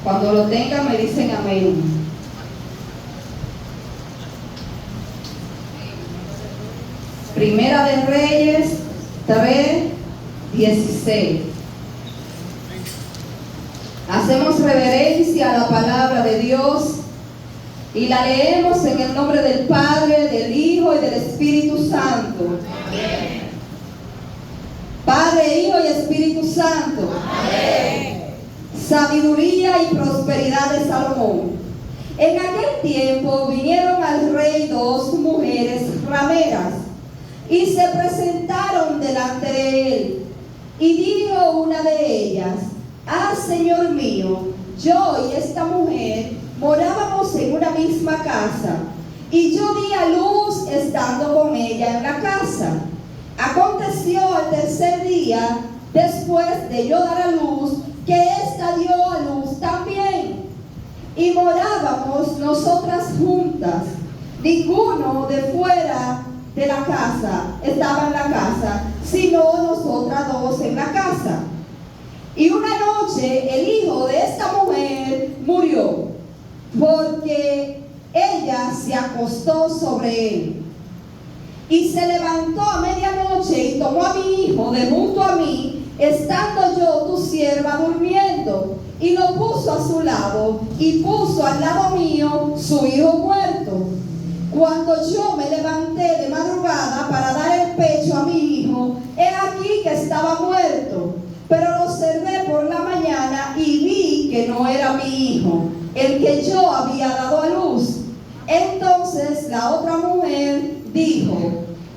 Cuando lo tengan me dicen amén. Primera de Reyes 3:16. Hacemos reverencia a la palabra de Dios y la leemos en el nombre del Padre, del Hijo y del Espíritu Santo. Amén. Padre, Hijo y Espíritu Santo. Amén. Sabiduría y prosperidad de Salomón. En aquel tiempo vinieron al rey dos mujeres rameras y se presentaron delante de él. Y dijo una de ellas: ah, Señor mío, yo y esta mujer morábamos en una misma casa, y yo di a luz estando con ella en la casa. Aconteció al tercer día, después de yo dar a luz, que ésta dio a luz también. Y morábamos nosotras juntas. Ninguno de fuera de la casa estaba en la casa, sino nosotras dos en la casa. Y una noche el hijo de esta mujer murió, porque ella se acostó sobre él. Y se levantó a medianoche y tomó a mi hijo de junto a mí, estando yo tu sierva durmiendo, y lo puso a su lado, y puso al lado mío su hijo muerto. Cuando yo me levanté de madrugada para dar el pecho a mi hijo, he aquí que estaba muerto. Pero lo observé por la mañana y vi que no era mi hijo, el que yo había dado a luz. Entonces la otra mujer dijo: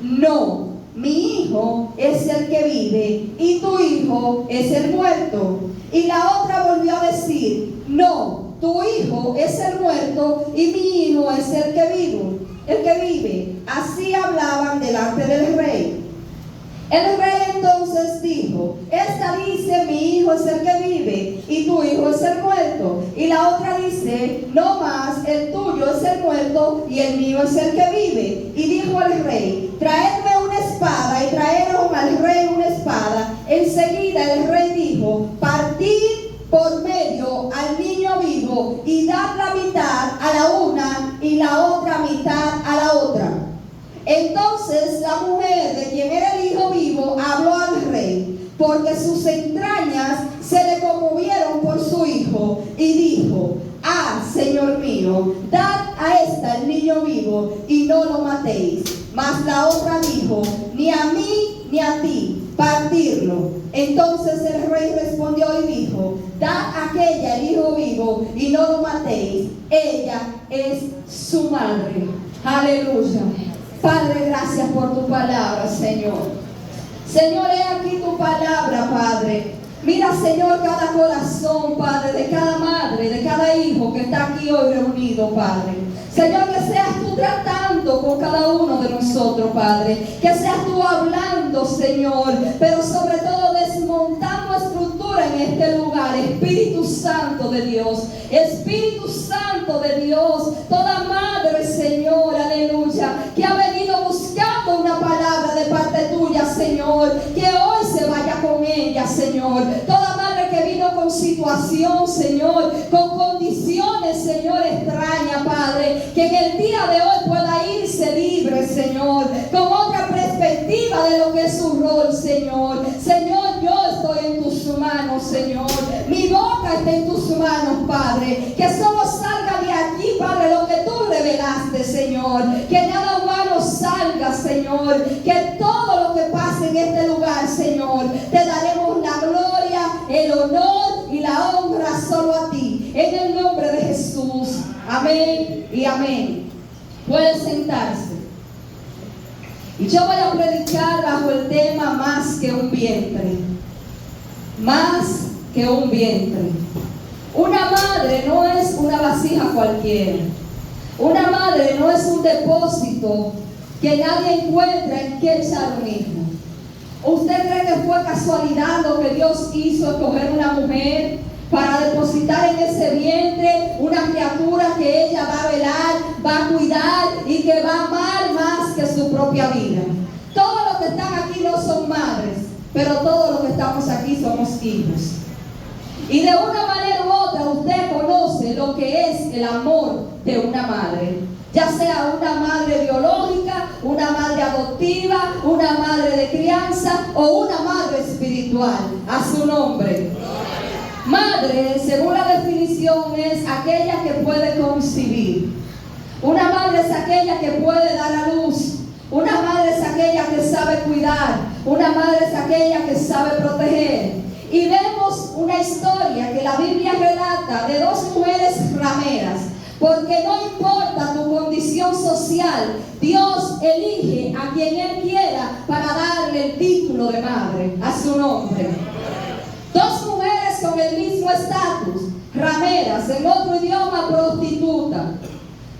no, mi hijo es el que vive y tu hijo es el muerto. Y la otra volvió a decir: no, tu hijo es el muerto y mi hijo es el que vive. Así hablaban delante del rey. El rey entonces dijo: esta dice, mi hijo es el que vive y tu hijo es el muerto. Y la otra dice: no más, el tuyo es el muerto y el mío es el que vive. Y dijo el rey: traedme una espada. Y trajeron al rey una espada. Enseguida el rey dijo: partid por medio al niño vivo y dad la mitad a la una y la otra mitad a la otra. Entonces la mujer de quien era el hijo vivo habló al rey, porque sus entrañas se le conmovieron por su hijo, y dijo: ah, Señor mío, dad a esta el niño vivo y no lo matéis. Mas la otra dijo: ni a mí ni a ti, partirlo. Entonces el rey respondió y dijo: dad a aquella el hijo vivo y no lo matéis, ella es su madre. Aleluya. Padre, gracias por tu palabra, Señor. Señor, he aquí tu palabra, Padre. Mira, Señor, cada corazón, Padre, de cada madre, de cada hijo que está aquí hoy reunido, Padre. Señor, que seas tú tratando con cada uno de nosotros, Padre. Que seas tú hablando, Señor, pero sobre todo desmontando estructura en este lugar. Espíritu Santo de Dios, Espíritu Santo de Dios, toda madre, Señor, aleluya, que ha venido buscando una palabra de parte tuya, Señor, que hoy se vaya con ella, Señor. Toda madre que vino con situación, Señor, con condiciones, Señor, extrañas, Padre, que en el día de hoy pueda irse libre, Señor, con otra perspectiva de lo que es su rol, Señor. Señor, yo estoy en tus manos, Señor. Mi boca está en tus manos, Padre. Que solo salga de aquí, Padre, lo que tú revelaste, Señor. Que nada humano salga, Señor. Que todo lo que pase en este lugar, Señor, te daremos la gloria, el honor y la honra solo a ti. En el nombre de Jesús. Amén y amén. Pueden sentarse. Y yo voy a predicar bajo el tema más que un vientre. Más que un vientre. Una madre no es una vasija cualquiera. Una madre no es un depósito que nadie encuentra en que echar un hijo. ¿Usted cree que fue casualidad lo que Dios hizo, escoger una mujer para depositar en ese vientre una criatura que ella va a velar, va a cuidar y que va a amar más que su propia vida? Todos los que están aquí no son madres, pero todos los que estamos aquí somos hijos. Y de una manera u otra usted conoce lo que es el amor de una madre. Ya sea una madre biológica, una madre adoptiva, una madre de crianza o una madre espiritual. A su nombre. Madre, según la definición, es aquella que puede concebir. Una madre es aquella que puede dar a luz. Una madre es aquella que sabe cuidar. Una madre es aquella que sabe proteger. Y vemos una historia que la Biblia relata de dos mujeres rameras. Porque no importa tu condición social, Dios elige a quien Él quiera para darle el título de madre a su nombre. Dos mujeres con el mismo estatus, rameras, en otro idioma prostituta.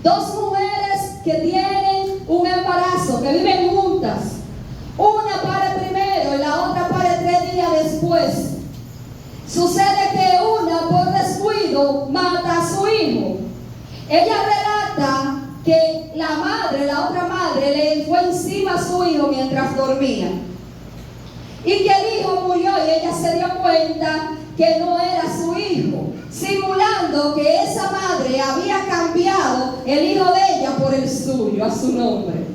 Dos mujeres que tienen un embarazo, que viven juntas. Una pare primero y la otra pare 3 días después. Sucede que una por descuido mata a su hijo. Ella relata que la otra madre, le fue encima a su hijo mientras dormía. Y que el hijo murió y ella se dio cuenta que no era su hijo, simulando que esa madre había cambiado el hijo de ella por el suyo, a su nombre.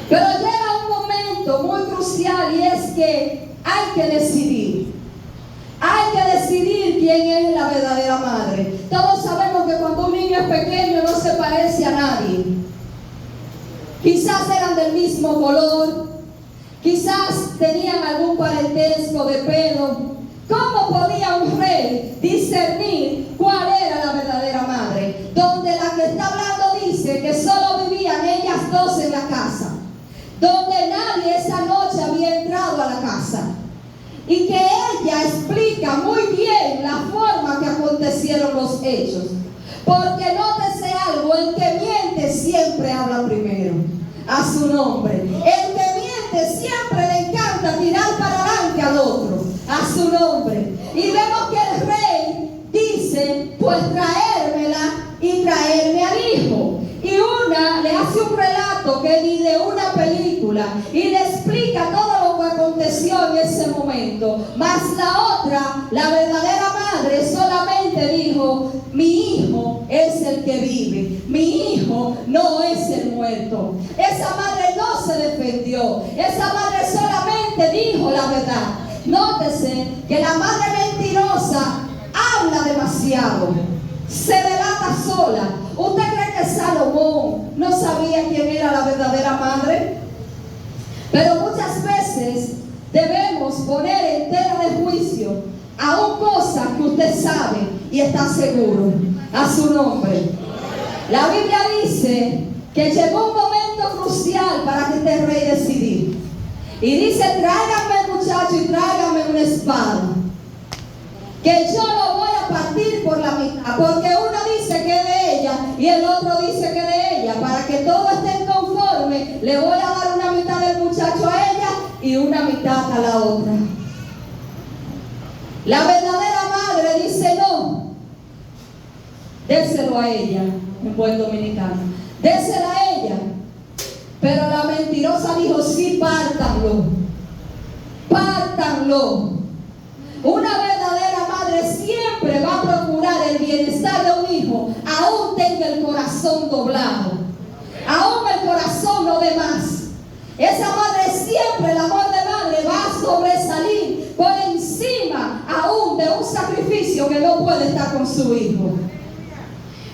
Pero llega un momento muy crucial y es que hay que decidir. Hay que decidir quién es la verdadera madre. Todos sabemos que cuando un niño es pequeño no se parece a nadie. Quizás eran del mismo color, quizás tenían algún parentesco de pelo. ¿Cómo podía un rey discernir cuál era la verdadera madre? Donde la que está hablando dice que solo vivían ellas dos en la casa, donde nadie esa noche había entrado a la casa. Y que ella explica muy bien la forma que acontecieron los hechos. Porque nótese algo, el que miente siempre habla primero. A su nombre. El que miente siempre le encanta tirar para adelante al otro. A su nombre. Y vemos que el rey dice, pues traérmela y traerme al hijo. Y una le hace un relato que ni de una película y le explica todo lo que aconteció en ese momento. Mas la otra, la verdadera madre, solamente dijo, mi hijo es el que vive, mi hijo no es el muerto. Esa madre no se defendió, esa madre solamente dijo la verdad. Nótese que la madre mentirosa habla demasiado, se delata sola. ¿Usted cree que Salomón no sabía quién era la verdadera madre? Pero muchas veces debemos poner en tela de juicio aún cosas que usted sabe y está seguro. A su nombre. La Biblia dice que llegó un momento crucial para que este rey decidiera. Y dice, tráigame muchacho y tráigame una espada, que yo lo voy a partir por la mitad, porque uno dice que es de ella y el otro dice que es de ella. Para que todos estén conformes, le voy a dar una mitad del muchacho a ella y una mitad a la otra. La verdadera madre dice no, déselo a ella, en buen dominicano, désela a ella. Pero la mentirosa dijo, sí, pártanlo, pártanlo. Una verdadera madre siempre va a procurar el bienestar de un hijo, aún tenga el corazón doblado, aún el corazón no dé más. Esa madre siempre, el amor de madre va a sobresalir por encima aún de un sacrificio que no puede estar con su hijo.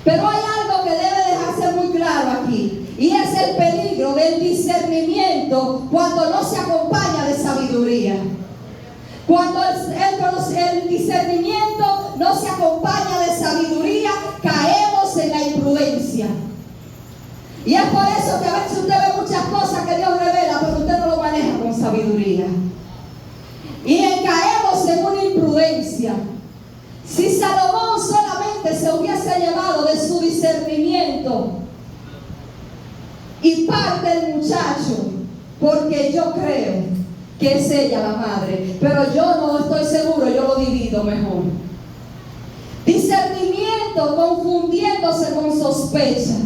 Pero hay algo que debe dejarse muy claro aquí, y es el peligro del discernimiento cuando no se acompaña de sabiduría. Cuando el discernimiento no se acompaña de sabiduría, caemos en la imprudencia. Y es por eso que a veces usted ve muchas cosas que Dios revela, pero usted no lo maneja con sabiduría. Y caemos en una imprudencia. Si Salomón solamente se hubiese llevado de su discernimiento y parte del muchacho, porque yo creo que es ella la madre, pero yo no estoy seguro, yo lo divido mejor. Discernimiento confundiéndose con sospecha.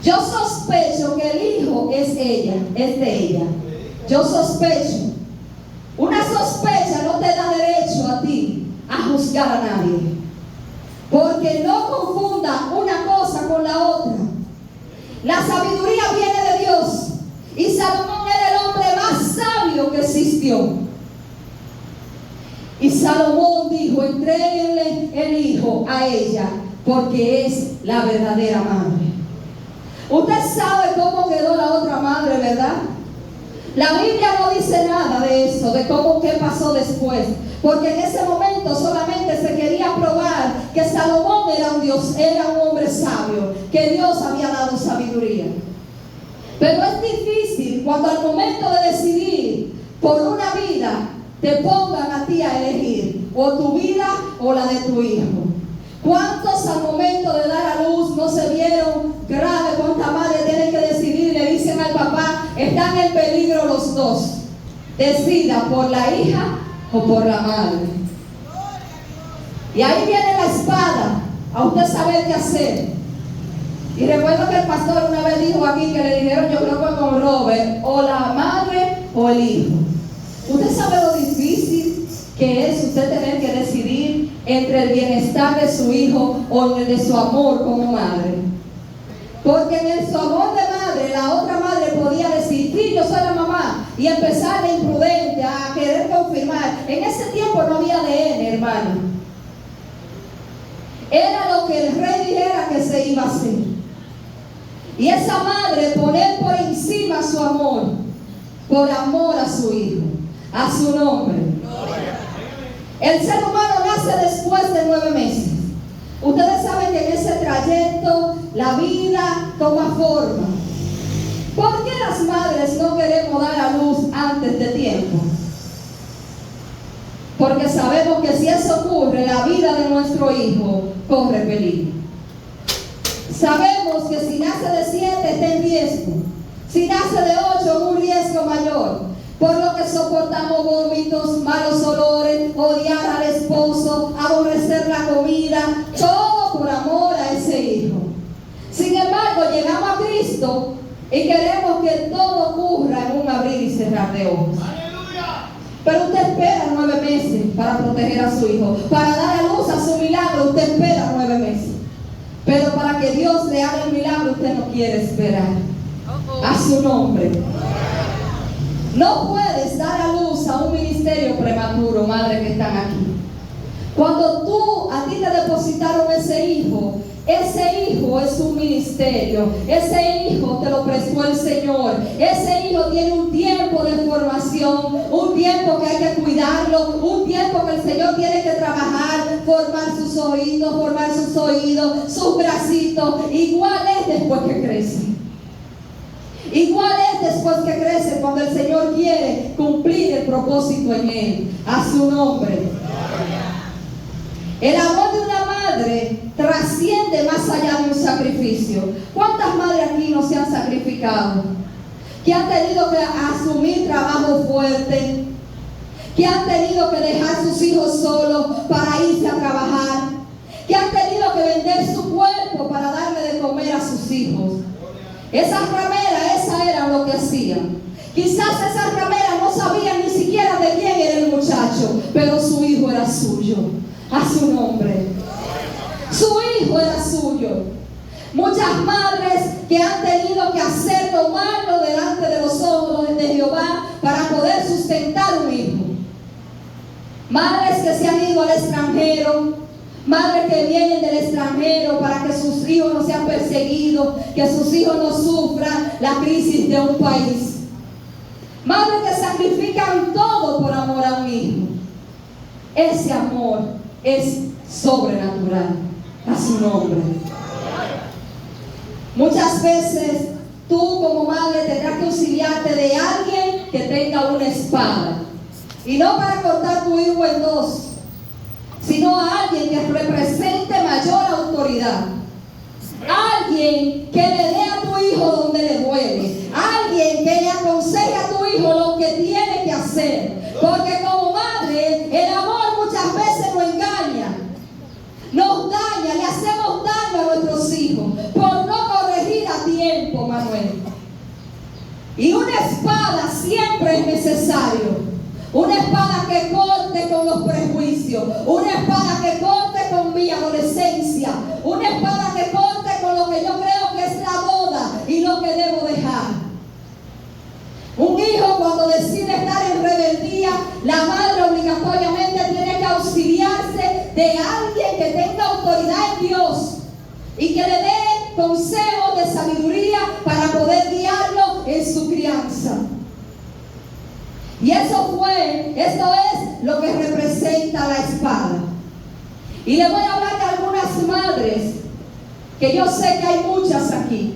Yo sospecho que el hijo es ella, es de ella. Yo sospecho. Una sospecha no te da derecho a ti juzgar a nadie. Porque no confunda una cosa con la otra. La sabiduría viene de Dios. Y Salomón era el hombre más sabio que existió. Y Salomón dijo: entréguenle el hijo a ella, porque es la verdadera madre. Usted sabe cómo quedó la otra madre, ¿verdad? La Biblia no dice nada de eso, de qué pasó después, porque en ese momento solamente se quería probar que Salomón era un hombre sabio, que Dios había dado sabiduría. Pero es difícil cuando al momento de decidir por una vida te pongan a ti a elegir o tu vida o la de tu hijo. ¿Cuántos al momento de dar a luz no se vieron grave? ¿Cuántas madres tienen que decidir y le dicen al papá: están en peligro los dos? Decida por la hija o por la madre. Y ahí viene la espada a usted saber qué hacer. Y recuerdo que el pastor una vez dijo aquí que le dijeron, yo creo que con Robert, o la madre o el hijo. Usted sabe lo difícil que es usted tener que decidir entre el bienestar de su hijo o el de su amor como madre. Porque en su amor de madre, la otra madre podía decir: sí, yo soy la mamá, y empezar de imprudente a querer confirmar. En ese tiempo no había ADN, hermano. Era lo que el rey dijera que se iba a hacer. Y esa madre poner por encima su amor, por amor a su hijo, a su nombre. El ser humano nace después de 9 meses. Ustedes saben que en ese trayecto la vida toma forma. ¿Por qué las madres no queremos dar a luz antes de tiempo? Porque sabemos que si eso ocurre, la vida de nuestro hijo corre peligro. Sabemos que si nace de 7 está en riesgo. Si nace de 8, un riesgo mayor. Por lo que soportamos vómitos, malos olores, odiar al esposo, aborrecer la comida, todo por amor a ese hijo. Sin embargo, llegamos a Cristo y queremos que todo ocurra en un abrir y cerrar de ojos. Pero usted espera 9 meses para proteger a su hijo. Para dar a luz a su milagro, usted espera 9 meses. Pero para que Dios le haga el milagro, usted no quiere esperar. A su nombre. No puedes dar a luz a un ministerio prematuro, madre que están aquí. Cuando a ti te depositaron ese hijo es un ministerio. Ese hijo te lo prestó el Señor. Ese hijo tiene un tiempo de formación, un tiempo que hay que cuidarlo, un tiempo que el Señor tiene que trabajar, formar sus oídos, sus bracitos. Igual es después que crece. Igual es después que crece, cuando el Señor quiere cumplir el propósito en él. A su nombre. El amor de una madre trasciende más allá de un sacrificio. ¿Cuántas madres aquí no se han sacrificado? Que han tenido que asumir trabajo fuerte, que han tenido que dejar sus hijos solos para irse a trabajar, que han tenido que vender su cuerpo para darle de comer a sus hijos. Esas rameras, esas eran lo que hacían. Quizás esas rameras no sabían ni siquiera de quién era el muchacho, pero su hijo era suyo. A su nombre. Su hijo era suyo. Muchas madres que han tenido que hacer lo malo delante de los ojos de Jehová para poder sustentar un hijo. Madres que se han ido al extranjero, madres que vienen del extranjero para que sus hijos no sean perseguidos, que sus hijos no sufran la crisis de un país. Madres que sacrifican todo por amor a un hijo. Ese amor es sobrenatural. A su nombre. Muchas veces tú como madre tendrás que auxiliarte de alguien que tenga una espada. Y no para cortar tu hijo en dos, sino a alguien que represente mayor autoridad. Alguien que le dé a tu hijo donde le duele. Alguien que le aconseje a tu hijo lo que tiene que hacer. Porque como madre, el amor muchas veces nos engaña. Nos daña, le hacemos daño a nuestros hijos por no corregir a tiempo, Manuel. Y una espada siempre es necesario. Una espada que corte con los prejuicios. Una espada que corte con mi adolescencia. Una espada que corte con lo que yo creo que es la moda y lo que debo dejar. Un hijo cuando decide estar en rebeldía, la madre obligatoriamente tiene que auxiliarse de alguien que tenga autoridad en Dios y que le dé consejos de sabiduría para poder guiarlo en su crianza. Y eso es lo que representa la espada. Y le voy a hablar de algunas madres, que yo sé que hay muchas aquí,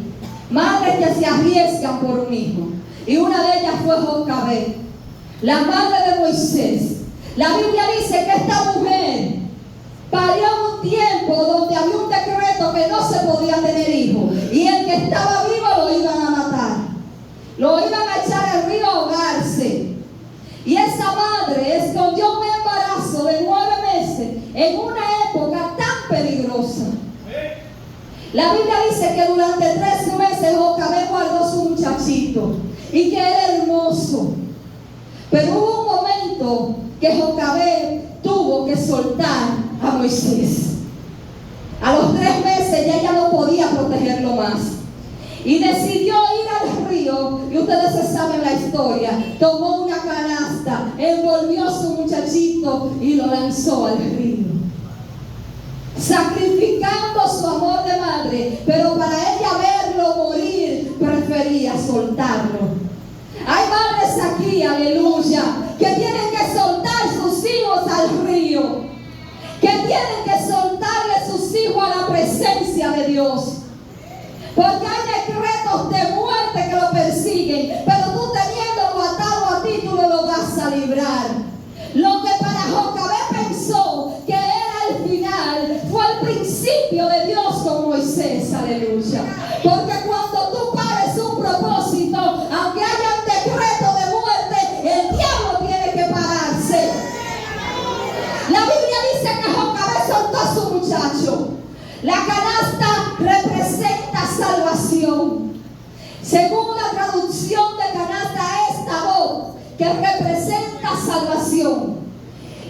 madres que se arriesgan por un hijo. Y una de ellas fue Jocabed, la madre de Moisés. La Biblia dice que esta mujer parió en un tiempo donde había un decreto que no se podía tener hijos. Y el que estaba vivo lo iban a matar. Lo iban a echar al río a ahogarse. Y esa madre escondió un embarazo de 9 meses en una época tan peligrosa. La Biblia dice que durante 3 meses Jocabed guardó su muchachito y que era hermoso. Pero hubo un momento que Jocabed tuvo que soltar a Moisés. A los 3 meses ya ella no podía protegerlo más. Y decidió ir al río, y ustedes se saben la historia. Tomó una canasta, envolvió a su muchachito y lo lanzó al río, sacrificando su amor de madre, pero para ella verlo morir, prefería soltarlo. Hay madres aquí, aleluya, que tienen que soltar sus hijos al río, que tienen que soltarle sus hijos a la presencia de Dios. Porque hay decretos de muerte que lo persiguen, pero tú teniéndolo atado a ti, tú no lo vas a librar. Lo que para Jocabed pensó que era el final, fue el principio de Dios con Moisés, aleluya. Porque cuando tú pares un propósito, aunque haya un decreto de muerte, el diablo tiene que pararse. La Biblia dice que Jocabed soltó a su muchacho. La canasta representa salvación. Según la traducción de canasta es tabot, que representa salvación.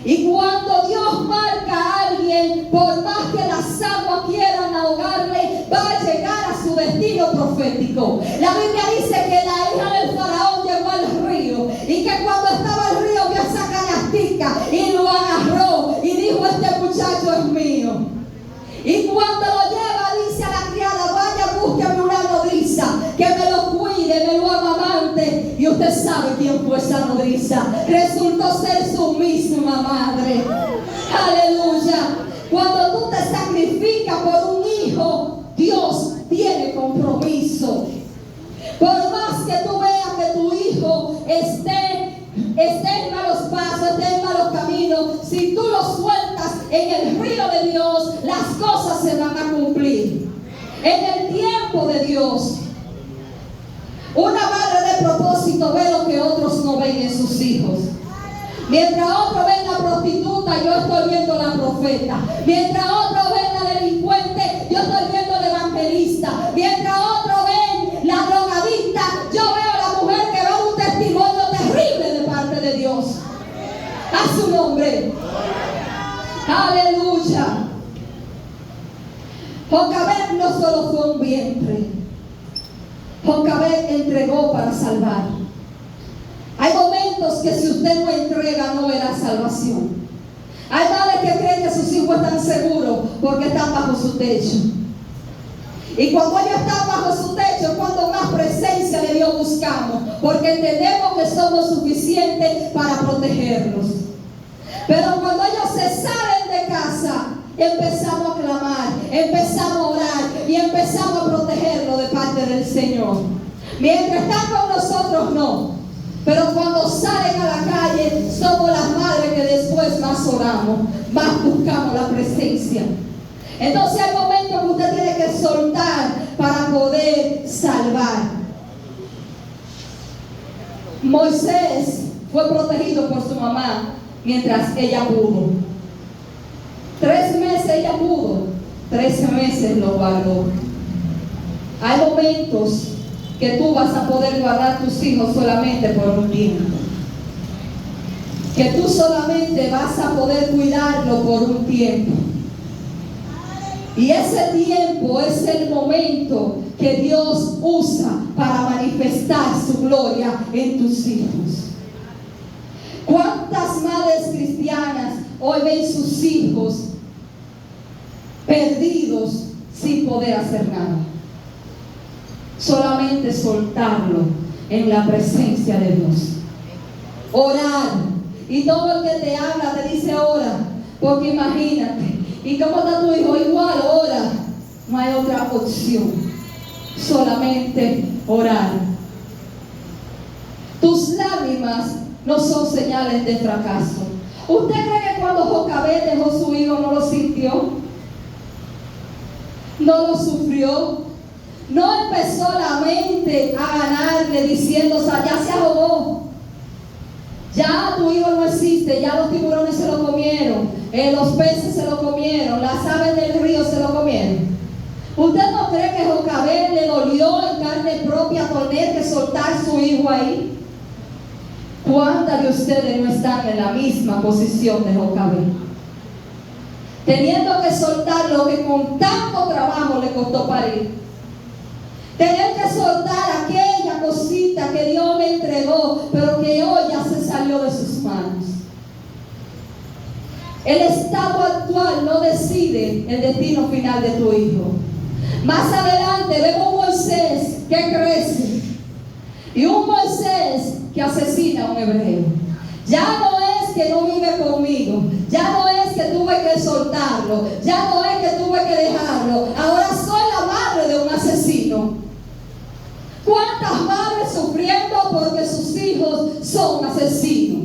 Y cuando Dios marca a alguien, por más que las aguas quieran ahogarle, va a llegar a su destino profético. La Biblia dice que la hija del faraón llegó al río y que cuando estaba el río vio esa canastica y lo agarró y dijo: este muchacho es mío. Y cuando lo lleva, dice a la criada: vaya, búsqueme una nodriza que me lo cuide, me lo amamante. Y usted sabe quién fue esa nodriza. Resultó ser su misma madre. Aleluya. Cuando tú te sacrificas por un hijo, Dios tiene compromiso. Por más que tú veas que tu hijo esté en malos pasos, esté en malos caminos, si tú lo sueltas en el río de Dios, las cosas se van a cumplir en el tiempo de Dios. Una madre de propósito ve lo que otros no ven en sus hijos. Mientras otros ven la prostituta, yo estoy viendo la profeta. Mientras otros ven la delincuente, yo estoy viendo la evangelista. Mientras otros ven la drogadicta, yo veo a la mujer que da un testimonio terrible de parte de Dios. A su nombre. Aleluya. Jocabed no solo fue un vientre. Jocabed entregó para salvar. Hay momentos que si usted no entrega no verá salvación. Hay madres que creen que sus hijos están seguros porque están bajo su techo. Y cuando ellos están bajo su techo, cuando más presencia de Dios buscamos, porque entendemos que somos suficientes para protegerlos. Pero cuando ellos se salen de casa, empezamos a clamar, empezamos a orar y empezamos a protegerlo de parte del Señor. Mientras están con nosotros, no. Pero cuando salen a la calle, somos las madres que después más oramos, más buscamos la presencia. Entonces hay momentos que usted tiene que soltar para poder salvar. Moisés fue protegido por su mamá mientras ella pudo. 3 meses ella pudo, 13 meses lo guardó. Hay momentos que tú vas a poder guardar tus hijos solamente por un tiempo. que tú solamente vas a poder cuidarlo por un tiempo. Y ese tiempo es el momento que Dios usa para manifestar su gloria en tus hijos. ¿Cuántas madres cristianas hoy ven sus hijos perdidos sin poder hacer nada? Solamente soltarlo en la presencia de Dios. Orar. Y todo el que te habla te dice ora. Porque imagínate. ¿Y cómo está tu hijo? Igual, ora. No hay otra opción. Solamente orar. Tus lágrimas no son señales de fracaso. ¿Usted cree que cuando Jocabed dejó su hijo no lo sintió? ¿No lo sufrió? ¿No empezó la mente a ganarle diciendo, o sea, ya se ahogó? Ya tu hijo no existe, ya los tiburones se lo comieron, los peces se lo comieron, las aves del río se lo comieron. ¿Usted no cree que Jocabed le dolió en carne propia tener que soltar su hijo ahí? ¿Cuántas de ustedes no están en la misma posición de Jocabed? Teniendo que soltar lo que con tanto trabajo le costó parir. Tener que soltar aquella cosita que Dios le entregó, pero que hoy ya se salió de sus manos. El estado actual no decide el destino final de tu hijo. Más adelante vemos un Moisés que crece y un Moisés que asesina a un hebreo. Ya no es que no vive conmigo, ya no es que tuve que soltarlo, ya no es que tuve que dejarlo, ahora soy la madre de un asesino. ¿Cuántas madres sufriendo porque sus hijos son asesinos?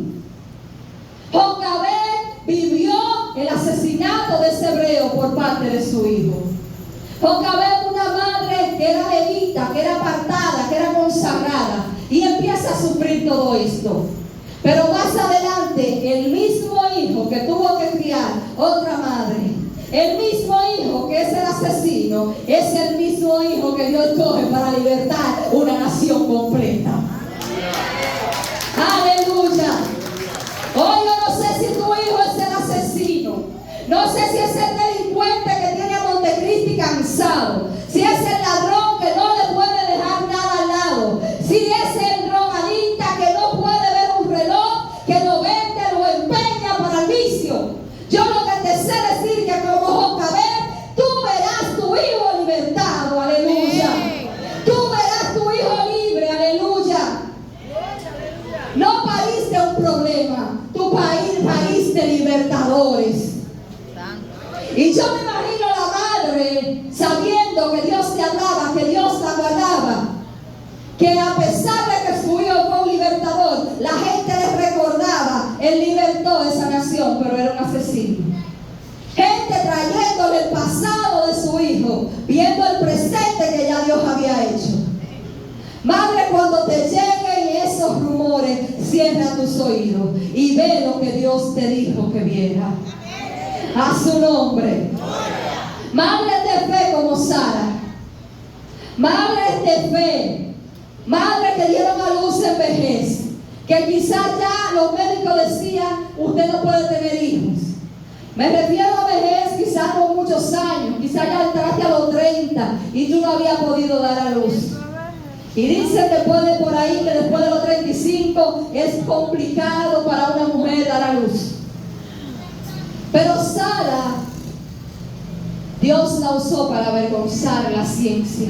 Jocabed vivió el asesinato de ese hebreo por parte de su hijo. Jocabed, una madre que era levita, que era apartada, que era consagrada, y empieza a sufrir todo esto. Pero más adelante, el mismo hijo que tuvo que criar otra madre, el mismo hijo que es el asesino, es el mismo hijo que Dios coge para libertar una nación completa. Aleluya. Hoy yo no sé si tu hijo es el asesino, no sé si es el delincuente que tiene a Montecristi cansado, si es el ladrón que no le puede dejar nada al lado, si es el drogadicta que no puede ver un reloj, que lo vende, lo empeña para el vicio. Yo lo que te sé decir que como Jocabed, tú verás tu hijo libertado, aleluya. Tú verás tu hijo libre, aleluya. No pariste un problema, tú pariste libertadores. Y yo me imagino la madre sabiendo que Dios te hablaba, que Dios la guardaba, que a pesar de que su hijo fue un libertador, la gente le recordaba, él libertó esa nación, pero era un asesino. Gente trayéndole el pasado de su hijo, viendo el presente que ya Dios había hecho. Madre, cuando te lleguen esos rumores, cierra tus oídos y ve lo que Dios te dijo que viera. A su nombre. Madres de fe como Sara. Madres de fe. Madres que dieron a luz en vejez. Que quizás ya los médicos decían, usted no puede tener hijos. Me refiero a vejez, quizás con muchos años. Quizás ya entraste a los 30 y tú no habías podido dar a luz. Y dicen después de por ahí que después de los 35 es complicado para una mujer dar a luz. Pero Sara, Dios la usó para avergonzar la ciencia.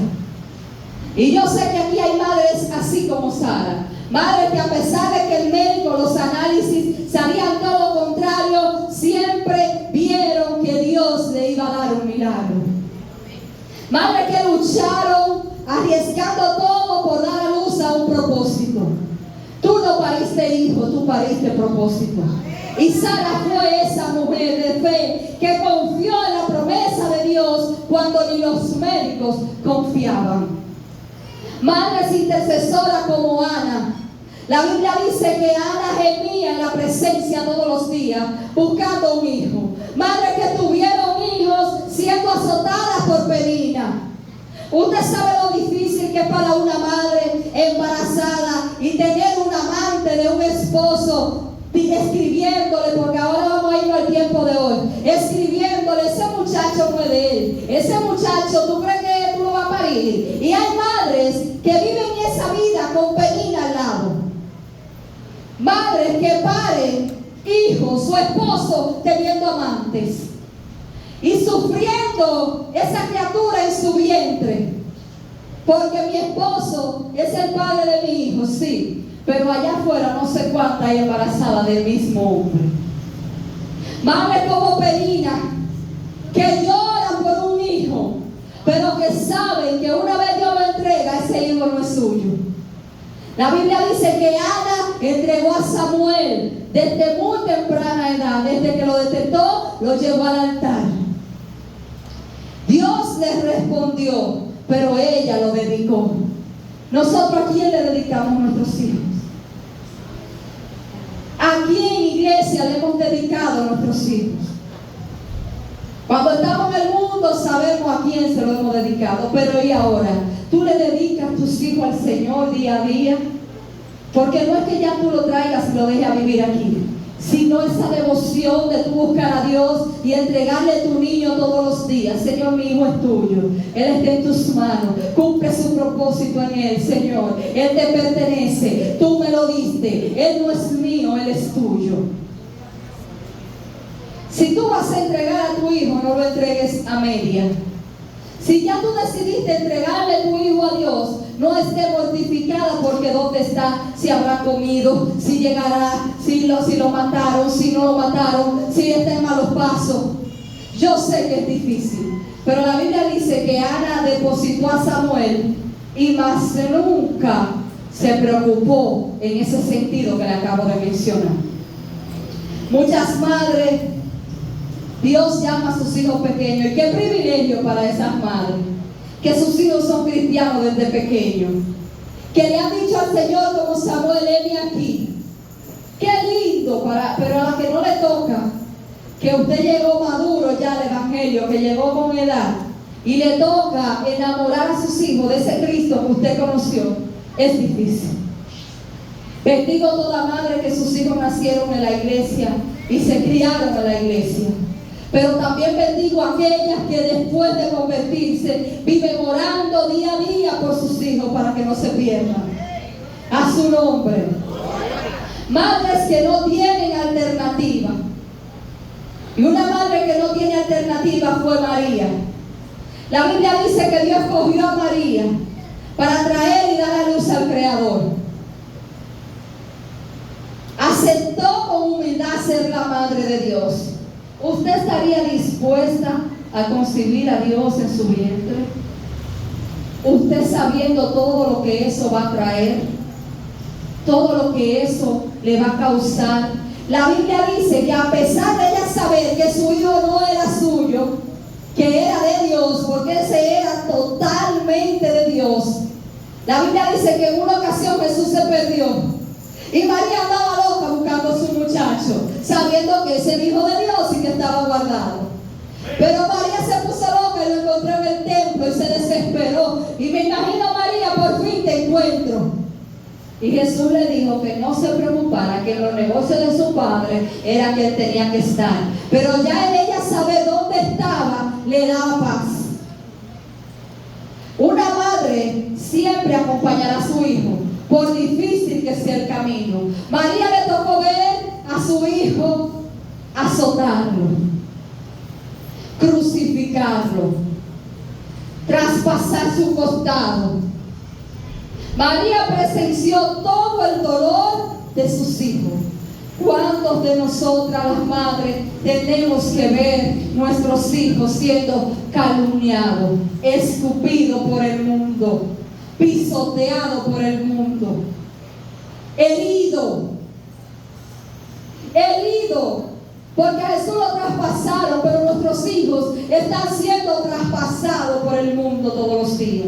Y yo sé que aquí hay madres así como Sara. Madres que a pesar de que el médico, los análisis salían todo lo contrario, siempre vieron que Dios le iba a dar un milagro. Madres que lucharon arriesgando todo por dar a luz a un propósito. Tú no pariste hijo, tú pariste propósito. Y Sara fue esa mujer de fe que confió en la promesa de Dios cuando ni los médicos confiaban. Madres intercesoras como Ana. La Biblia dice que Ana gemía en la presencia todos los días buscando un hijo. Madres que tuvieron hijos siendo azotadas por Penina. Usted sabe lo difícil que es para una madre embarazada y tener un amante de un esposo y escribiéndole, porque ahora vamos a ir al tiempo de hoy, escribiéndole, ese muchacho no es de él, ese muchacho, ¿tú crees que tú lo vas a parir? Y hay madres que viven esa vida con Penina al lado, madres que paren hijos, su esposo teniendo amantes y sufriendo esa criatura en su vientre, porque mi esposo es el padre de mi hijo, sí, pero allá afuera no sé cuánta hay embarazada del mismo hombre. Madres como Penina, que lloran por un hijo, pero que saben que una vez Dios lo entrega, ese hijo no es suyo. La Biblia dice que Ana entregó a Samuel desde muy temprana edad, desde que lo detectó, lo llevó al altar. Dios le respondió, pero ella lo dedicó. ¿Nosotros a quién le dedicamos nuestros hijos? ¿A quién, iglesia, le hemos dedicado a nuestros hijos? Cuando estamos en el mundo sabemos a quién se lo hemos dedicado, pero ¿y ahora? ¿Tú le dedicas tus hijos al Señor día a día? Porque no es que ya tú lo traigas y lo dejes a vivir aquí, sino esa devoción de tú buscar a Dios y entregarle a tu niño todos los días. Señor, mi hijo es tuyo, él está en tus manos, cumple su propósito en él, Señor, él te pertenece, tú me lo diste, él no es mío, él es tuyo. Si tú vas a entregar a tu hijo, no lo entregues a media. Si ya tú decidiste entregarle a tu hijo a Dios, no esté mortificada porque dónde está, si habrá comido, si llegará, si lo mataron, si no lo mataron, si está en malos pasos. Yo sé que es difícil, pero la Biblia dice que Ana depositó a Samuel y más nunca se preocupó en ese sentido que le acabo de mencionar. Muchas madres, Dios llama a sus hijos pequeños, y qué privilegio para esas madres, que sus hijos son cristianos desde pequeños, que le han dicho al Señor como Samuel, heme aquí. Qué lindo, pero a la que no le toca, que usted llegó maduro ya al evangelio, que llegó con edad, y le toca enamorar a sus hijos de ese Cristo que usted conoció, es difícil. Bendigo a toda madre que sus hijos nacieron en la iglesia y se criaron en la iglesia. Pero también bendigo a aquellas que después de convertirse viven orando día a día por sus hijos para que no se pierdan. A su nombre. Madres que no tienen alternativa. Y una madre que no tiene alternativa fue María. La Biblia dice que Dios escogió a María para traer y dar a luz al Creador. Aceptó con humildad ser la madre de Dios. ¿Usted estaría dispuesta a concebir a Dios en su vientre? Usted sabiendo todo lo que eso va a traer, todo lo que eso le va a causar. La Biblia dice que a pesar de ella saber que su hijo no era suyo, que era de Dios, porque ese era totalmente de Dios. La Biblia dice que en una ocasión Jesús se perdió. Y María andaba loca buscando a su muchacho, sabiendo que ese era hijo de Dios y que estaba guardado. Pero María se puso loca y lo encontró en el templo y se desesperó. Y me imagino a María, por fin te encuentro. Y Jesús le dijo que no se preocupara, que en los negocios de su padre era que él tenía que estar. Pero ya en ella saber dónde estaba, le daba paz. Una madre siempre acompañará a su hijo, por difícil que sea el camino. María le tocó ver a su hijo azotarlo, crucificarlo, traspasar su costado. María presenció todo el dolor de sus hijos. ¿Cuántos de nosotras las madres tenemos que ver nuestros hijos siendo calumniados, escupidos por el mundo, pisoteado por el mundo, herido, porque a Jesús lo traspasaron, pero nuestros hijos están siendo traspasados por el mundo todos los días?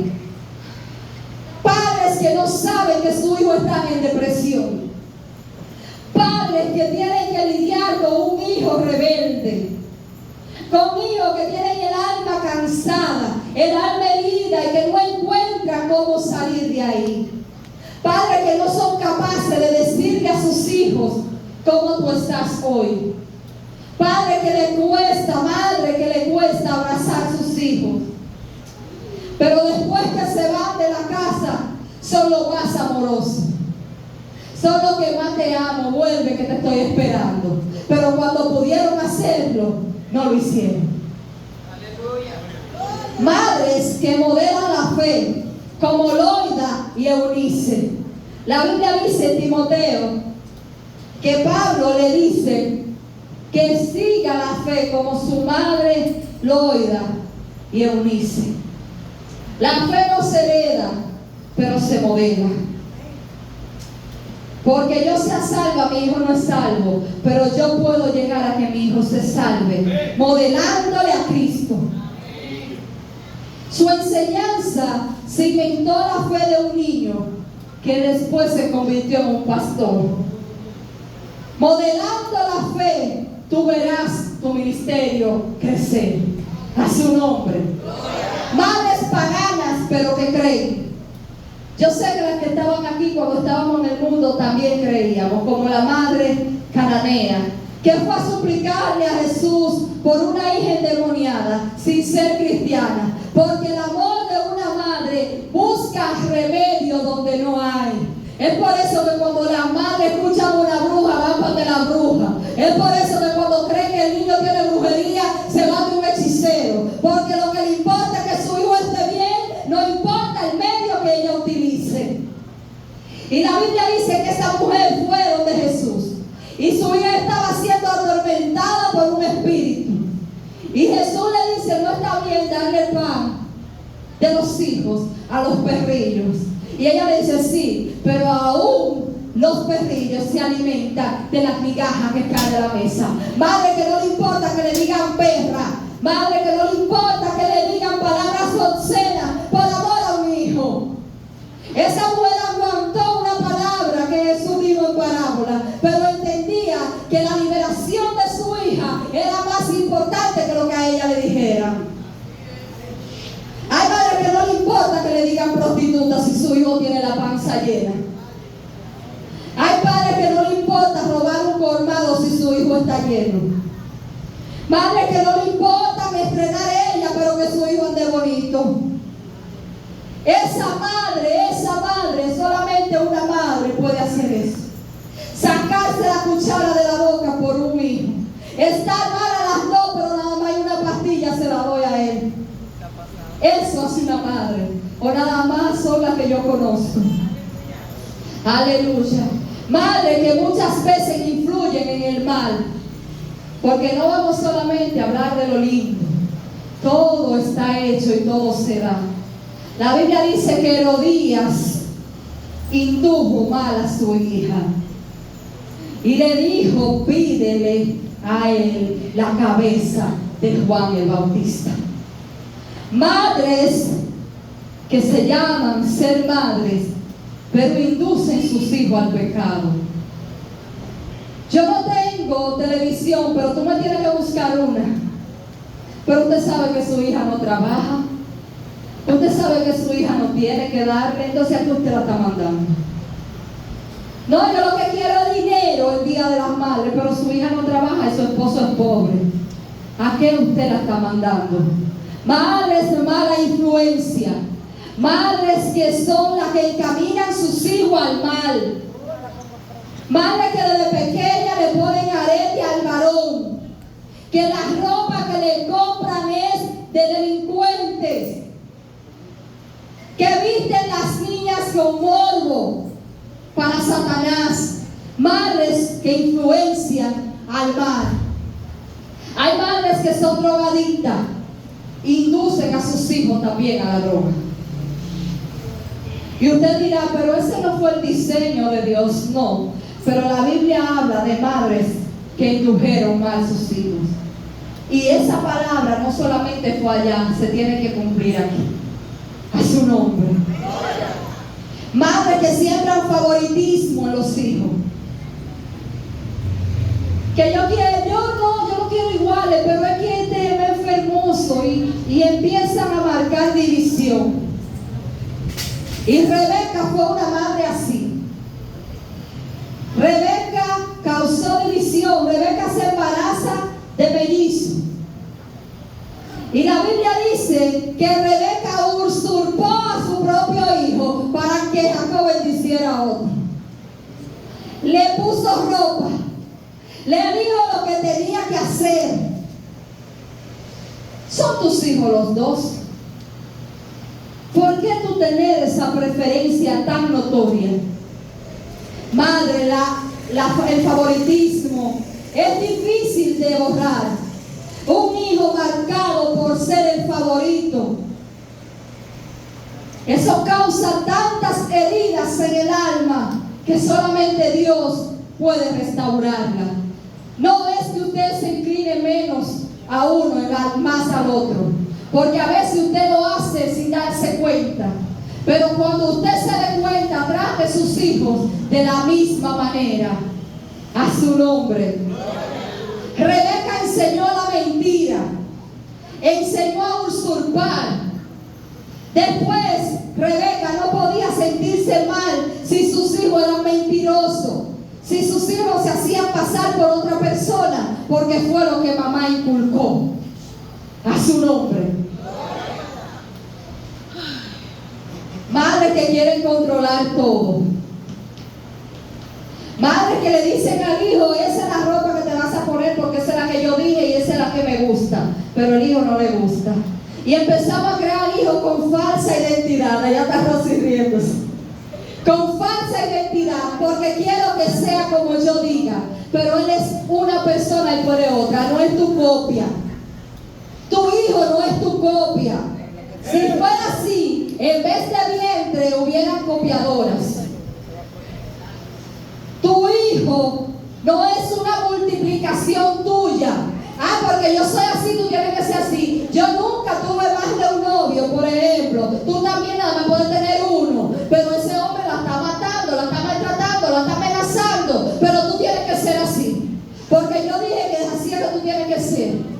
Padres que no saben que su hijo está en depresión, padres que tienen que lidiar con un hijo rebelde, con hijos que tienen el alma cansada, el alma herida y que no encuentran cómo salir de ahí. Padres que no son capaces de decirle a sus hijos cómo tú estás hoy. Padre que le cuesta, madre que le cuesta abrazar a sus hijos. Pero después que se van de la casa, son los más amorosos. Son los que más te amo, vuelve que te estoy esperando. Pero cuando pudieron hacerlo, no lo hicieron. Aleluya. Madres que modelan la fe, como Loida y Eunice. La Biblia dice en Timoteo que Pablo le dice que siga la fe como su madre Loida y Eunice. La fe no se hereda, pero se modela. Porque yo sea salva, mi hijo no es salvo, pero yo puedo llegar a que mi hijo se salve, modelándole a Cristo. Su enseñanza cimentó la fe de un niño que después se convirtió en un pastor. Modelando la fe, tú verás tu ministerio crecer. A su nombre. Madres paganas, pero que creen. Yo sé que las que estaban aquí cuando estábamos en el mundo también creíamos, como la madre cananea, que fue a suplicarle a Jesús por una hija endemoniada sin ser cristiana, porque el amor de una madre busca remedio donde no hay. Es por eso que cuando las madres escuchan una bruja, van para de la bruja. Es por eso que cuando creen que el niño tiene brujería, se va de un hechicero. Porque lo que le importa es que su hijo esté bien, no importa el medio que ella utilice. Y la Biblia dice que esa mujer fue donde Jesús. Y su hija estaba siendo atormentada por un espíritu. Y Jesús le dice, no está bien darle el pan de los hijos a los perrillos. Y ella le dice, sí, pero aún los perrillos se alimentan de las migajas que caen de la mesa. Madre que no le importa que le digan perra. Madre que no le importa que le digan palabras obscenas por amor a un hijo. Esa mujer aguantó una palabra que Jesús dijo en parábola, pero entendía que la liberación de su hija era más importante que lo que a ella le dijeran. Hay madres que no le importa que le digan prostituta si su hijo tiene la panza llena. Hay padres que no le importa robar un colmado si su hijo está lleno. Madres que no le importa estrenar ella, pero que su hijo ande bonito. Esa madre, solamente una madre puede hacer eso. Sacarse la cuchara de la boca por un hijo. Estar mal a las dos, pero nada más hay una pastilla, se la doy a él. Eso hace una madre, o nada más son las que yo conozco. Aleluya. Madre que muchas veces influyen en el mal, porque no vamos solamente a hablar de lo lindo. Todo está hecho y todo se da. La Biblia dice que Herodías indujo mal a su hija y le dijo, pídele a él la cabeza de Juan el Bautista. Madres que se llaman ser madres, pero inducen sus hijos al pecado. Yo no tengo televisión, pero tú me tienes que buscar una. Pero usted sabe que su hija no trabaja. Usted sabe que su hija no tiene que darle, entonces ¿a qué usted la está mandando? No, yo lo que quiero es dinero el día de las madres, pero su hija no trabaja y su esposo es pobre. ¿A qué usted la está mandando? Madres de mala influencia, madres que son las que encaminan sus hijos al mal, madres que desde pequeña le ponen arete al varón, que la ropa que le compran es de delincuentes, que visten las niñas con morbo para Satanás, madres que influencian al mal. Hay madres que son drogadictas, inducen a sus hijos también a la droga. Y usted dirá, pero ese no fue el diseño de Dios. No, pero la Biblia habla de madres que indujeron mal a sus hijos. Y esa palabra no solamente fue allá, se tiene que cumplir aquí. A su nombre. Madres que siembran favoritismo en los hijos. Que yo no quiero iguales, pero es que este es enfermoso y empiezan a marcar división. Y Rebeca fue una madre así. Rebeca causó Y la Biblia dice que Rebeca usurpó a su propio hijo para que Jacob bendiciera a otro. Le puso ropa, le dijo lo que tenía que hacer. Son tus hijos los dos. ¿Por qué tú tener esa preferencia tan notoria? Madre, el favoritismo es difícil de borrar. Un hijo marcado por ser el favorito, eso causa tantas heridas en el alma que solamente Dios puede restaurarla. No es que usted se incline menos a uno y más al otro, porque a veces usted lo hace sin darse cuenta. Pero cuando usted se dé cuenta, trate a sus hijos de la misma manera. A su nombre. Rebeca enseñó la mentira, enseñó a usurpar. Después, Rebeca no podía sentirse mal si sus hijos eran mentirosos, si sus hijos se hacían pasar por otra persona, porque fue lo que mamá inculcó. A su nombre. Madres que quieren controlar todo. Madres que le dicen al hijo: esa es la ropa que te vas a poner porque esa es la que yo dije y esa es la que me gusta. Pero el hijo no le gusta. Y empezamos a crear hijos con falsa identidad. Allá está Rosy riéndose. Con falsa identidad, porque quiero que sea como yo diga. Pero él es una persona y tú eres otra. No es tu copia. Tu hijo no es tu copia. Si fuera así, en vez de vientre hubieran copiadoras. Tu hijo no es una multiplicación tuya. Porque yo soy así, tú tienes que ser así. Yo nunca tuve más de un novio, por ejemplo. Tú también nada más puedes tener uno. Pero ese hombre la está matando, la está maltratando, la está amenazando. Pero tú tienes que ser así. Porque yo dije que es así que tú tienes que ser.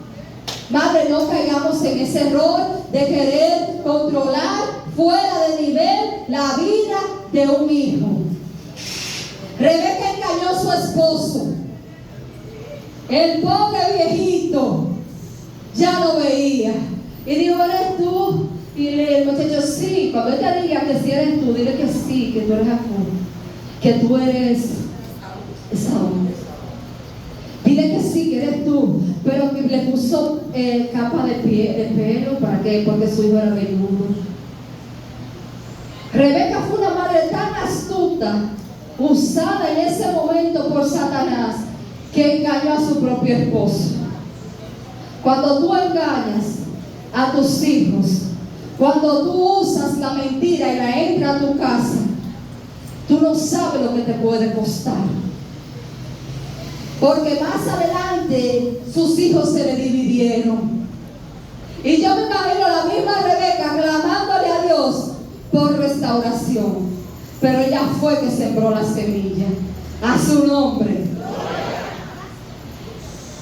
Madre, no caigamos en ese error de querer controlar fuera de nivel la vida de un hijo. Rebeca engañó a su esposo. El pobre viejito ya lo veía y dijo: ¿eres tú? Y el muchacho: sí. Cuando él te diga que si eres tú, dile que sí, que tú eres Jacob, que tú eres Saúl. Dile que sí, que eres tú. Pero que le puso capa de pelo. ¿Para qué? Porque su hijo era velludo. Rebeca fue una madre tan astuta, usada en ese momento por Satanás, que engañó a su propio esposo. Cuando tú engañas a tus hijos, cuando tú usas la mentira y la entras a tu casa, tú no sabes lo que te puede costar. Porque más adelante sus hijos se le dividieron. Y yo me imagino a la misma Rebeca clamándole a Dios por restauración. Pero ella fue que sembró la semilla. A su nombre.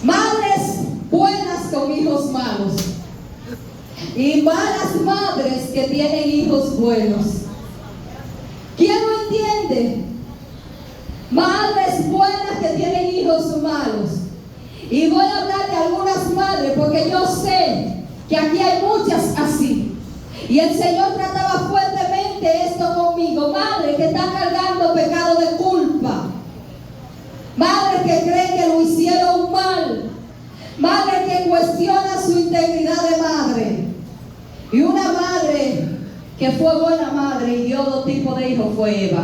Madres buenas con hijos malos. Y malas madres que tienen hijos buenos. ¿Quién lo entiende? Madres buenas que tienen hijos malos. Y voy a hablar de algunas madres porque yo sé que aquí hay muchas así. Y el Señor trataba fuertemente esto conmigo. Madres que están cargando pecado de culpa. Madres que creen que lo hicieron mal. Madres que cuestionan su integridad de madre. Y una madre que fue buena madre y dio dos tipos de hijos fue Eva.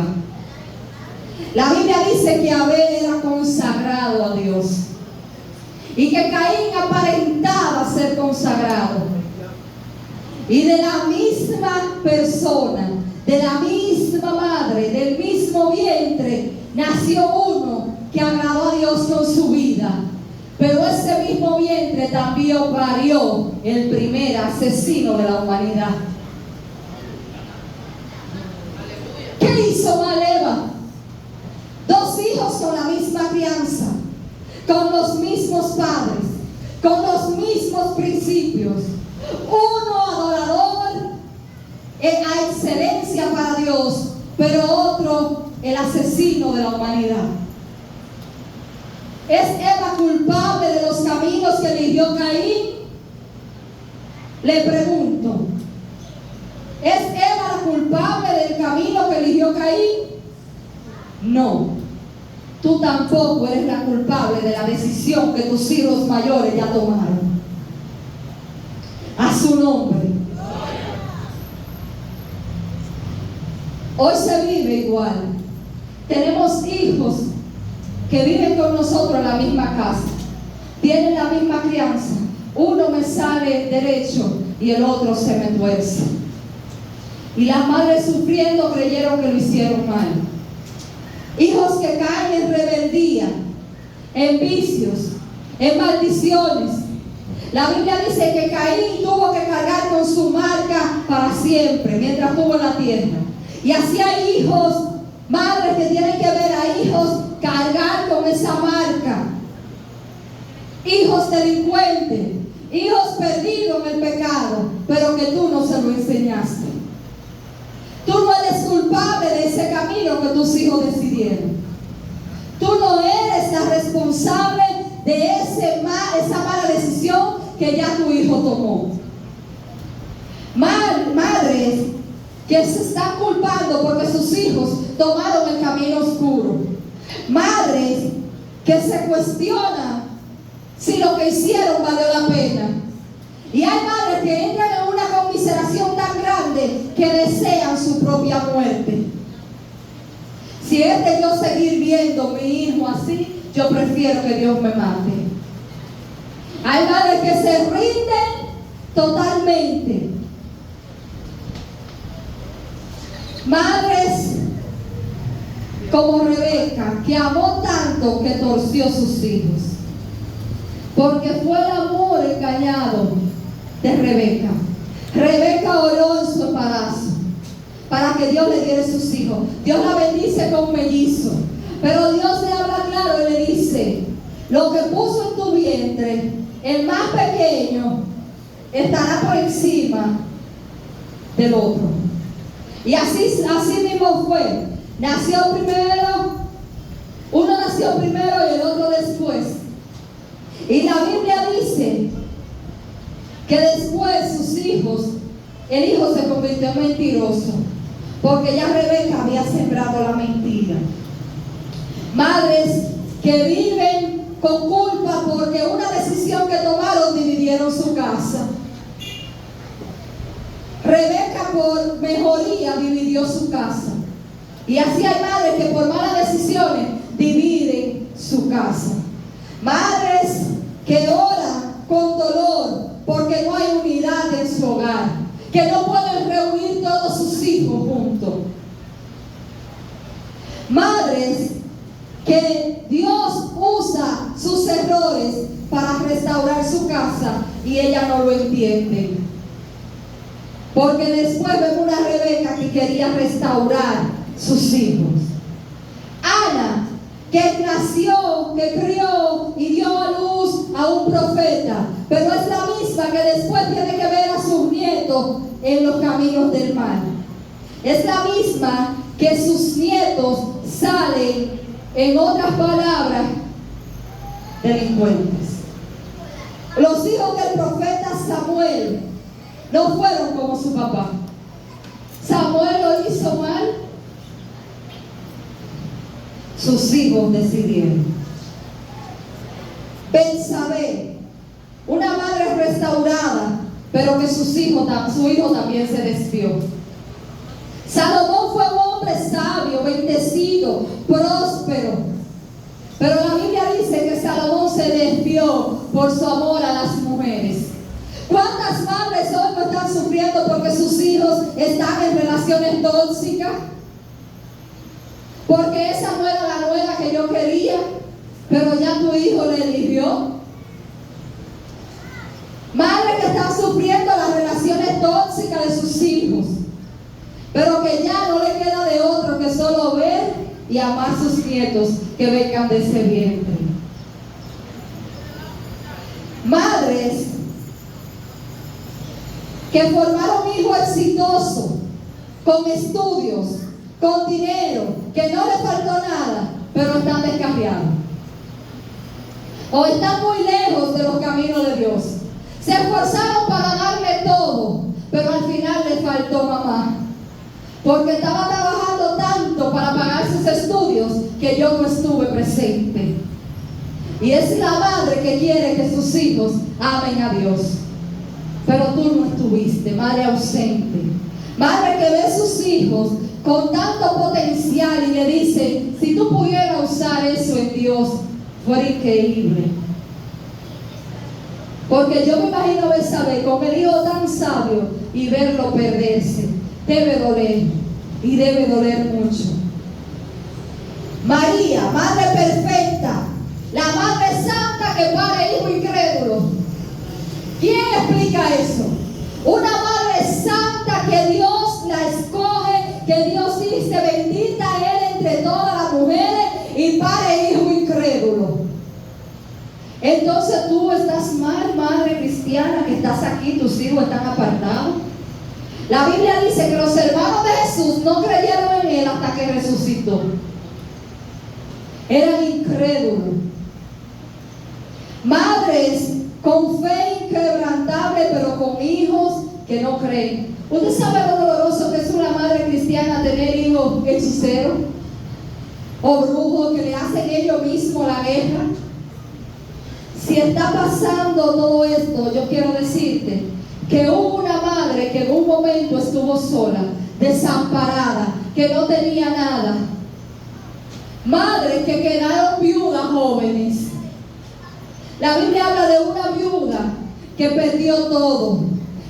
La Biblia dice que Abel era consagrado a Dios y que Caín aparentaba ser consagrado. Y de la misma persona, de la misma madre, del mismo vientre, nació uno que agradó a Dios con su vida. Pero ese mismo vientre también parió el primer asesino de la humanidad. ¿Qué hizo mal Eva? Dos hijos con la misma crianza, con los mismos padres, con los mismos principios. Uno adorador a excelencia para Dios, pero otro el asesino de la humanidad. ¿Es Eva culpable de los caminos que eligió Caín? Le pregunto, ¿es Eva la culpable del camino que eligió Caín? No. Tú tampoco eres la culpable de la decisión que tus hijos mayores ya tomaron. A su nombre. Hoy se vive igual. Tenemos hijos que viven con nosotros en la misma casa. Tienen la misma crianza. Uno me sale derecho y el otro se me tuerce. Y las madres sufriendo creyeron que lo hicieron mal. Hijos que caen en rebeldía, en vicios, en maldiciones. La Biblia dice que Caín tuvo que cargar con su marca para siempre, mientras estuvo en la tierra. Y así hay hijos, madres que tienen que ver a hijos cargar con esa marca. Hijos delincuentes, hijos perdidos en el pecado, pero que tú no se lo enseñaste. Tú no eres culpable de ese camino que tus hijos decidieron. Tú no eres la responsable de esa mala decisión que ya tu hijo tomó. Madres que se están culpando porque sus hijos tomaron el camino oscuro. Madres que se cuestionan si lo que hicieron valió la pena. Y hay madres que entran en una conmiseración tan grande que desean su propia muerte. Si es de yo seguir viendo a mi hijo así, yo prefiero que Dios me mate. Hay madres que se rinden totalmente. Madres como Rebeca, que amó tanto que torció sus hijos. Porque fue el amor engañado de Rebeca. Rebeca oró en su embarazo para que Dios le diera sus hijos. Dios la bendice con mellizo. Pero Dios le habla claro y le dice: lo que puso en tu vientre, el más pequeño, estará por encima del otro. Y así mismo fue. Nació primero, uno nació primero y el otro después. Y la Biblia dice que después sus hijos, el hijo se convirtió en mentiroso, porque ya Rebeca había sembrado la mentira. Madres que viven con culpa porque una decisión que tomaron dividieron su casa. Rebeca por mejoría dividió su casa. Y así hay madres que por malas decisiones dividen su casa. Madres que oran con dolor porque no hay unidad en su hogar, que no pueden reunir todos sus hijos juntos. Madres que Dios usa sus errores para restaurar su casa y ellas no lo entienden. Porque después vemos una Rebeca que quería restaurar sus hijos. Ana, que nació, que crió y dio a luz a un profeta, pero es la misma que después tiene que ver a sus nietos en los caminos del mal. Es la misma que sus nietos salen, en otras palabras, delincuentes. Los hijos del profeta Samuel no fueron como su papá. Samuel lo hizo mal. Sus hijos decidieron. Betsabé, una madre restaurada, pero que su hijo también se desvió. Salomón fue un hombre sabio, bendecido, próspero, pero la Biblia dice que Salomón se desvió por su amor a las mujeres. ¿Cuántas madres hoy no están sufriendo porque sus hijos están en relaciones tóxicas? Porque esa no era la nuera que yo quería, pero ya tu hijo le eligió. Madres que están sufriendo las relaciones tóxicas de sus hijos, pero que ya no le queda de otro que solo ver y amar a sus nietos que vengan de ese vientre. Madres que formaron hijos exitosos, con estudios, con dinero, que no les faltó nada, pero están descarriados. O están muy lejos de los caminos de Dios. Se esforzaron para darle todo. porque estaba trabajando tanto para pagar sus estudios que yo no estuve presente. Y es la madre que quiere que sus hijos amen a Dios, pero tú no estuviste, madre ausente, madre que ve a sus hijos con tanto potencial y le dice: si tú pudieras usar eso en Dios, fuera increíble. Porque yo me imagino Betsabé con el hijo tan sabio y verlo perderse. Debe doler, y debe doler mucho. María, madre perfecta, la madre santa que pare hijo incrédulo. ¿Quién explica eso? Una madre santa que Dios la escoge, que Dios dice: bendita él entre todas las mujeres, y pare hijo incrédulo. Entonces tú estás mal, madre cristiana, que estás aquí, tus hijos están apartados. La Biblia dice que los hermanos de Jesús no creyeron en él hasta que resucitó. Eran incrédulos. Madres con fe inquebrantable, pero con hijos que no creen. ¿Usted sabe lo doloroso que es una madre cristiana tener hijos hechiceros o brujos que le hacen ellos mismos la guerra? Si está pasando todo esto, yo quiero decirte que hubo una madre que en un momento estuvo sola, desamparada, que no tenía nada. Madres que quedaron viudas jóvenes. La Biblia habla de una viuda que perdió todo,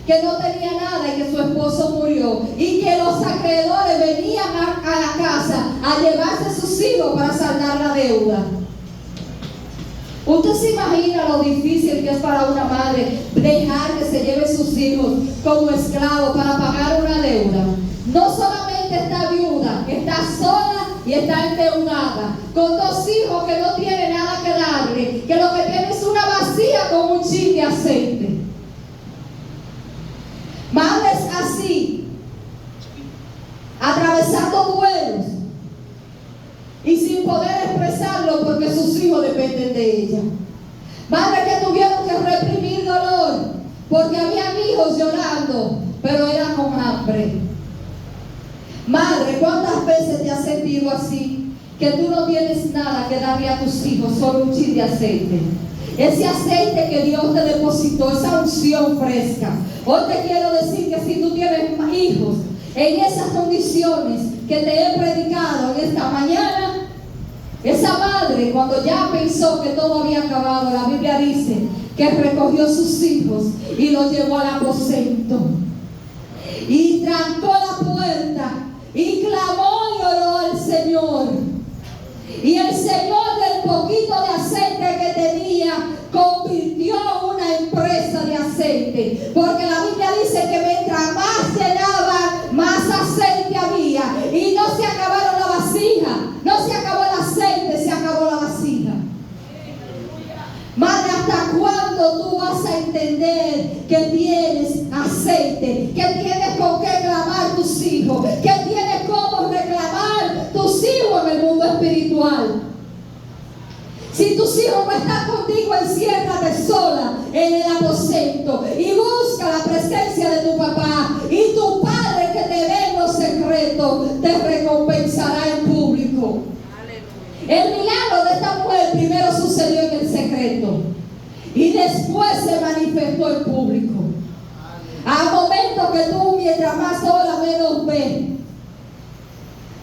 que no tenía nada y que su esposo murió, y que los acreedores venían a la casa a llevarse sus hijos para saldar la deuda. ¿Usted se imagina lo difícil que es para una madre dejar que se lleve sus hijos como esclavos para pagar una deuda? No solamente está viuda, está sola y está endeudada, con dos hijos que no tiene nada que darle, que lo que tiene es una vasija con un chin de aceite. Madres así, atravesando duelos y sin poder expresarlo porque sus hijos dependen de ella. Madres que tuvieron que reprimir dolor porque habían hijos llorando, pero eran con hambre. Madre, ¿cuántas veces te has sentido así? Que tú no tienes nada que darle a tus hijos, solo un chin de aceite. Ese aceite que Dios te depositó, esa unción fresca. Hoy te quiero decir que si tú tienes hijos en esas condiciones que te he predicado en esta mañana, esa madre, cuando ya pensó que todo había acabado, la Biblia dice que recogió sus hijos y los llevó al aposento y trancó la puerta y clamó y oró al Señor. Y el Señor, del poquito de aceite que tenía, convirtió una empresa de aceite. Porque la Biblia dice que mientras más llenaban, más aceite había. Y no se acabaron la vasija, no se acabó el aceite, se acabó la vasija. Madre, ¿hasta cuándo tú vas a entender que tienes aceite? Que tienes con qué clamar tus hijos, que tienes cómo reclamar tus hijos en el mundo espiritual. Si tus hijos no están contigo, enciérrate sola en el aposento y busca la presencia de tu papá, y tu padre que te ve en los secretos te recompensará en público. El milagro de esta mujer primero sucedió en el secreto y después se manifestó en público. Al momento que tú, mientras más sola, menos ves.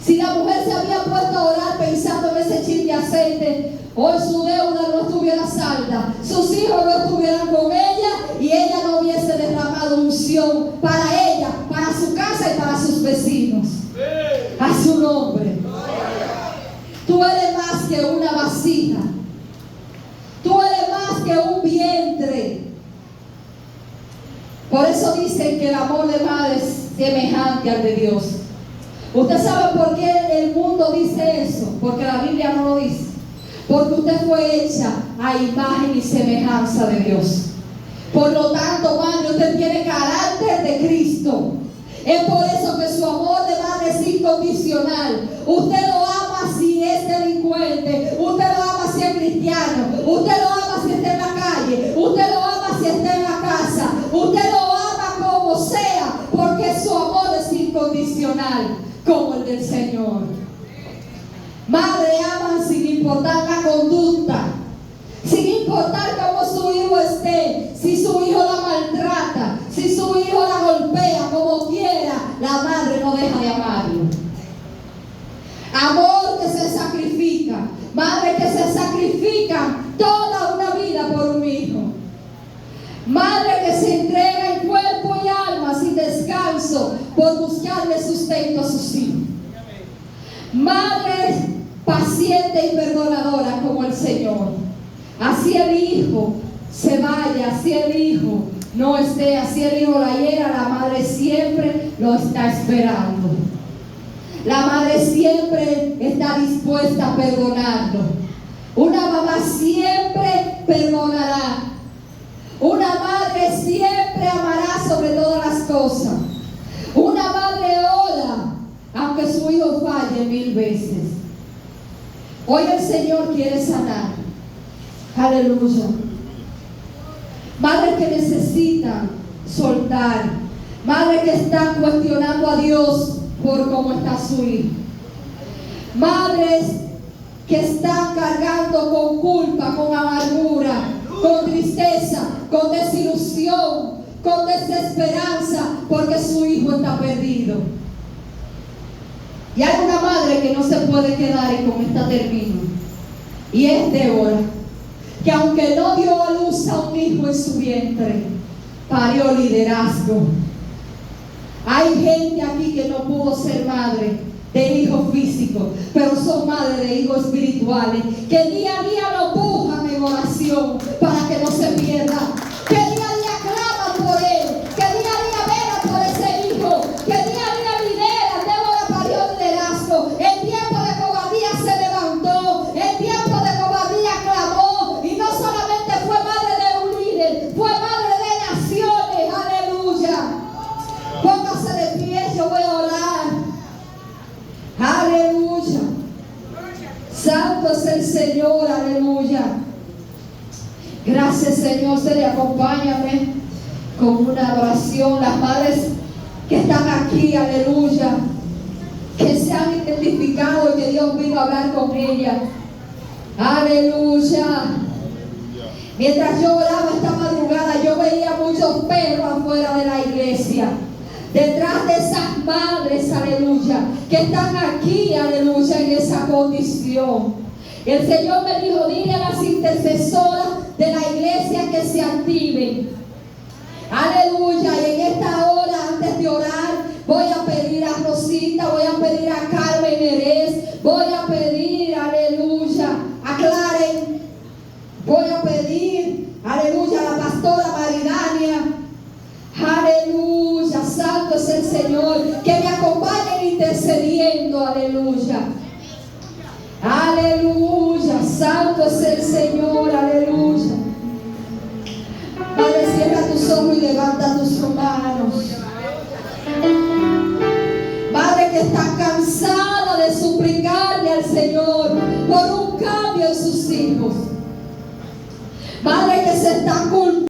Si la mujer se había puesto a orar pensando en ese chin de aceite, hoy su deuda no estuviera salda, sus hijos no estuvieran con ella y ella no hubiese derramado unción para ella, para su casa y para sus vecinos. A su nombre. Tú eres más que una vasija. Tú eres más que un vientre. Por eso dicen que el amor de madre es semejante al de Dios. ¿Usted sabe por qué el mundo dice eso? Porque la Biblia no lo dice. Porque usted fue hecha a imagen y semejanza de Dios. Por lo tanto, madre, usted tiene carácter de Cristo. Es por eso que su amor de madre es incondicional. Usted lo ama si es delincuente, usted lo ama si es cristiano, usted lo ama si está en la calle, usted lo ama si está en la casa, usted lo ama como sea, porque su amor es incondicional. del Señor. Madre aman sin importar la conducta, sin importar cómo su hijo esté, si su hijo la maltrata, si su hijo la golpea, como quiera, la madre no deja de amarlo. Amor que se sacrifica, madre que se sacrifica toda una vida por un hijo. Madre que se entrega en cuerpo y alma sin descanso por buscarle sustento a sus hijos. Madre paciente y perdonadora como el Señor. Así el hijo se vaya, así el hijo no esté, así el hijo la hiera, la madre siempre lo está esperando. La madre siempre está dispuesta a perdonarlo. Una mamá siempre perdonará. Una madre siempre amará sobre todas las cosas. Una madre ora aunque su hijo falle 1000 veces. Hoy el Señor quiere sanar. Aleluya. Madres que necesitan soltar. Madres que están cuestionando a Dios por cómo está su hijo. Madres que están cargando con culpa, con amargura, con tristeza, con desilusión, con desesperanza, porque su hijo está perdido. Y hay una madre que no se puede quedar, y con esta termino, y es Débora, que aunque no dio a luz a un hijo en su vientre, parió liderazgo. Hay gente aquí que no pudo ser madre de hijos físicos, pero son madres de hijos espirituales, que día a día lo pujan en oración para que no se pierda, que día a día claman por él, que día a día velan por ese hijo, que día a día lideran. Débora parió liderazgo. En tiempo de cobardía se levantó, en tiempo de cobardía clamó, y no solamente fue madre de un líder, fue madre de naciones. Aleluya. Póngase de pie, yo voy a orar. Aleluya. Santo es el Señor, aleluya. Gracias, Señor. Se le acompáñame con una adoración. Las madres que están aquí, aleluya, que se han identificado y que Dios vino a hablar con ellas. Aleluya. Mientras yo oraba esta madrugada, yo veía muchos perros afuera de la iglesia. Detrás de esas madres, aleluya, que están aquí, aleluya, en esa condición. El Señor me dijo: dile a las intercesoras de la iglesia que se activen. Aleluya. Y en esta hora, antes de orar, voy a pedir a Rosita, voy a pedir a Carmen Erez, voy a pedir, aleluya, a Claren, voy a pedir, aleluya, a la pastora Maridania. Aleluya, santo es el Señor, que me acompañen intercediendo, aleluya. Aleluya, santo es el Señor, aleluya. Padre, cierra tus ojos y levanta tus manos. Madre que está cansada de suplicarle al Señor por un cambio en sus hijos. Madre que se está culpando